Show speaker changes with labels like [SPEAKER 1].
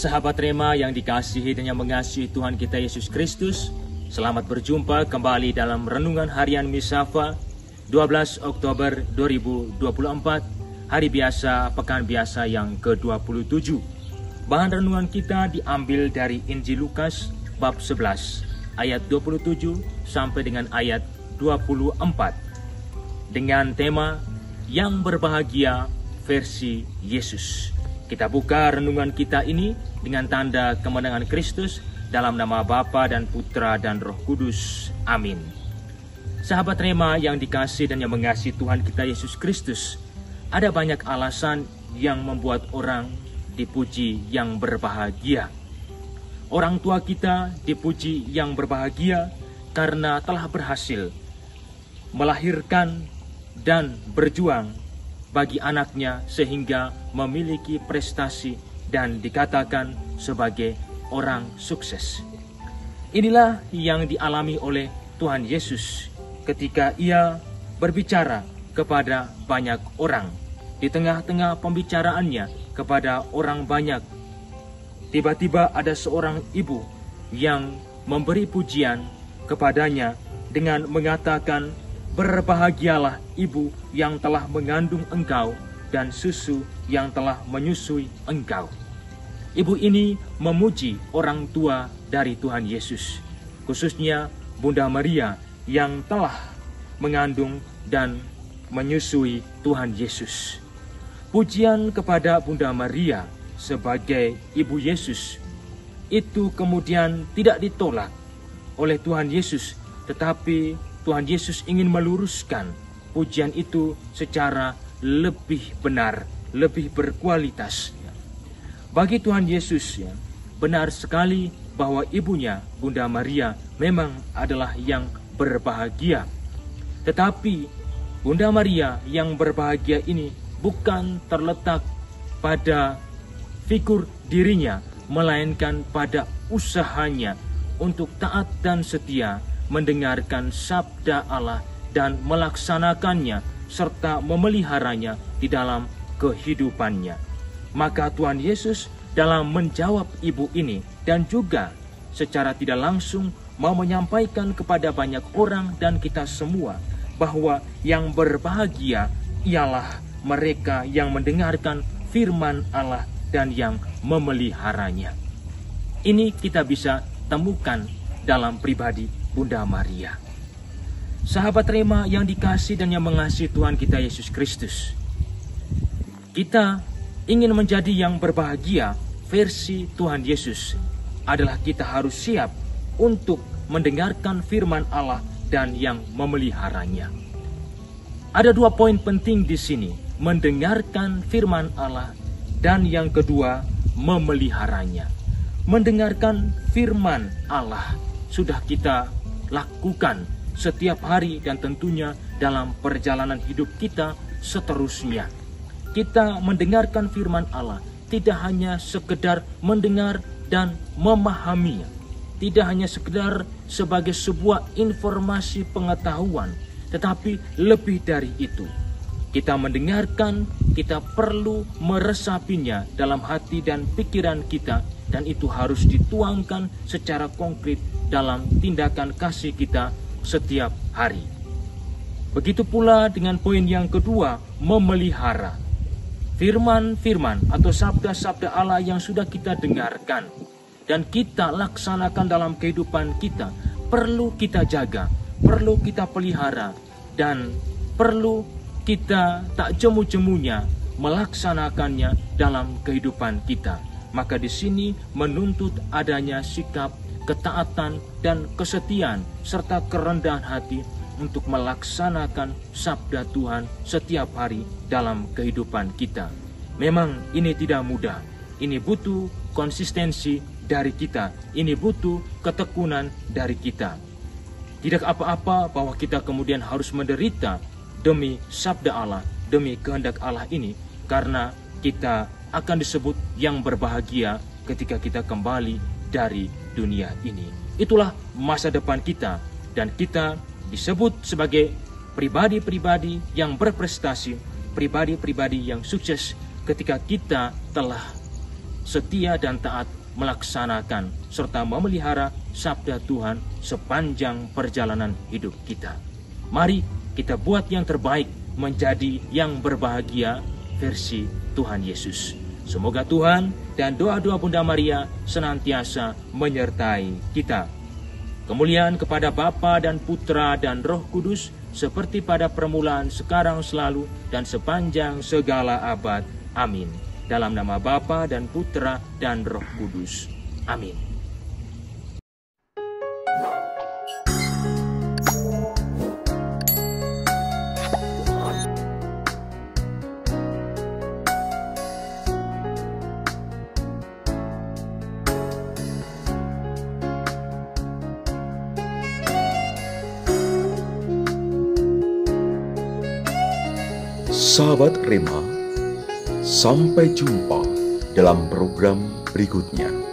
[SPEAKER 1] Sahabat Rema yang dikasihi dan yang mengasihi Tuhan kita Yesus Kristus, selamat berjumpa kembali dalam Renungan Harian Misafa 12 Oktober 2024, hari biasa, pekan biasa yang ke-27. Bahan renungan kita diambil dari Injil Lukas bab 11 ayat 27 sampai dengan ayat 24 dengan tema Yang Berbahagia versi Yesus. Kita buka renungan kita ini dengan tanda kemenangan Kristus dalam nama Bapa dan Putra dan Roh Kudus. Amin. Sahabat Rema yang dikasihi dan yang mengasihi Tuhan kita Yesus Kristus, ada banyak alasan yang membuat orang dipuji yang berbahagia. Orang tua kita dipuji yang berbahagia karena telah berhasil melahirkan dan berjuang bagi anaknya sehingga memiliki prestasi dan dikatakan sebagai orang sukses. Inilah yang dialami oleh Tuhan Yesus ketika ia berbicara kepada banyak orang. Di tengah-tengah pembicaraannya kepada orang banyak, tiba-tiba ada seorang ibu yang memberi pujian kepadanya dengan mengatakan, "Berbahagialah ibu yang telah mengandung engkau dan susu yang telah menyusui engkau." Ibu ini memuji orang tua dari Tuhan Yesus, khususnya Bunda Maria yang telah mengandung dan menyusui Tuhan Yesus. Pujian kepada Bunda Maria sebagai Ibu Yesus itu kemudian tidak ditolak oleh Tuhan Yesus, tetapi Tuhan Yesus ingin meluruskan pujian itu secara lebih benar, lebih berkualitas. Bagi Tuhan Yesus, benar sekali bahwa ibunya, Bunda Maria, memang adalah yang berbahagia. Tetapi Bunda Maria yang berbahagia ini bukan terletak pada figur dirinya, melainkan pada usahanya untuk taat dan setia mendengarkan sabda Allah dan melaksanakannya serta memeliharanya di dalam kehidupannya. Maka Tuhan Yesus dalam menjawab ibu ini dan juga secara tidak langsung mau menyampaikan kepada banyak orang dan kita semua bahwa yang berbahagia ialah mereka yang mendengarkan firman Allah dan yang memeliharanya. Ini kita bisa temukan dalam pribadi Bunda Maria. Sahabat Rema yang dikasihi dan yang mengasihi Tuhan kita Yesus Kristus, kita ingin menjadi yang berbahagia versi Tuhan Yesus adalah kita harus siap untuk mendengarkan firman Allah dan yang memeliharanya. Ada dua poin penting di sini, mendengarkan firman Allah dan yang kedua memeliharanya. Mendengarkan firman Allah sudah kita lakukan setiap hari dan tentunya dalam perjalanan hidup kita seterusnya. Kita mendengarkan firman Allah tidak hanya sekedar mendengar dan memahaminya, tidak hanya sekedar sebagai sebuah informasi pengetahuan, tetapi lebih dari itu. Kita mendengarkan, kita perlu meresapinya dalam hati dan pikiran kita, dan itu harus dituangkan secara konkret dalam tindakan kasih kita setiap hari. Begitu pula dengan poin yang kedua, memelihara. Firman-firman atau sabda-sabda Allah yang sudah kita dengarkan dan kita laksanakan dalam kehidupan kita, perlu kita jaga, perlu kita pelihara, dan perlu kita tak jemu-jemunya melaksanakannya dalam kehidupan kita. Maka di sini menuntut adanya sikap ketaatan dan kesetiaan serta kerendahan hati untuk melaksanakan sabda Tuhan setiap hari dalam kehidupan kita. Memang ini tidak mudah. Ini butuh konsistensi dari kita. Ini butuh ketekunan dari kita. Tidak apa-apa bahwa kita kemudian harus menderita demi sabda Allah, demi kehendak Allah ini, karena kita akan disebut yang berbahagia ketika kita kembali dari dunia ini. Itulah masa depan kita, dan kita disebut sebagai pribadi-pribadi yang berprestasi, pribadi-pribadi yang sukses ketika kita telah setia dan taat melaksanakan serta memelihara sabda Tuhan sepanjang perjalanan hidup kita. Mari kita buat yang terbaik menjadi yang berbahagia versi Tuhan Yesus. Semoga Tuhan dan doa-doa Bunda Maria senantiasa menyertai kita. Kemuliaan kepada Bapa dan Putra dan Roh Kudus, seperti pada permulaan, sekarang, selalu, dan sepanjang segala abad. Amin. Dalam nama Bapa dan Putra dan Roh Kudus. Amin.
[SPEAKER 2] Sahabat Rema, sampai jumpa dalam program berikutnya.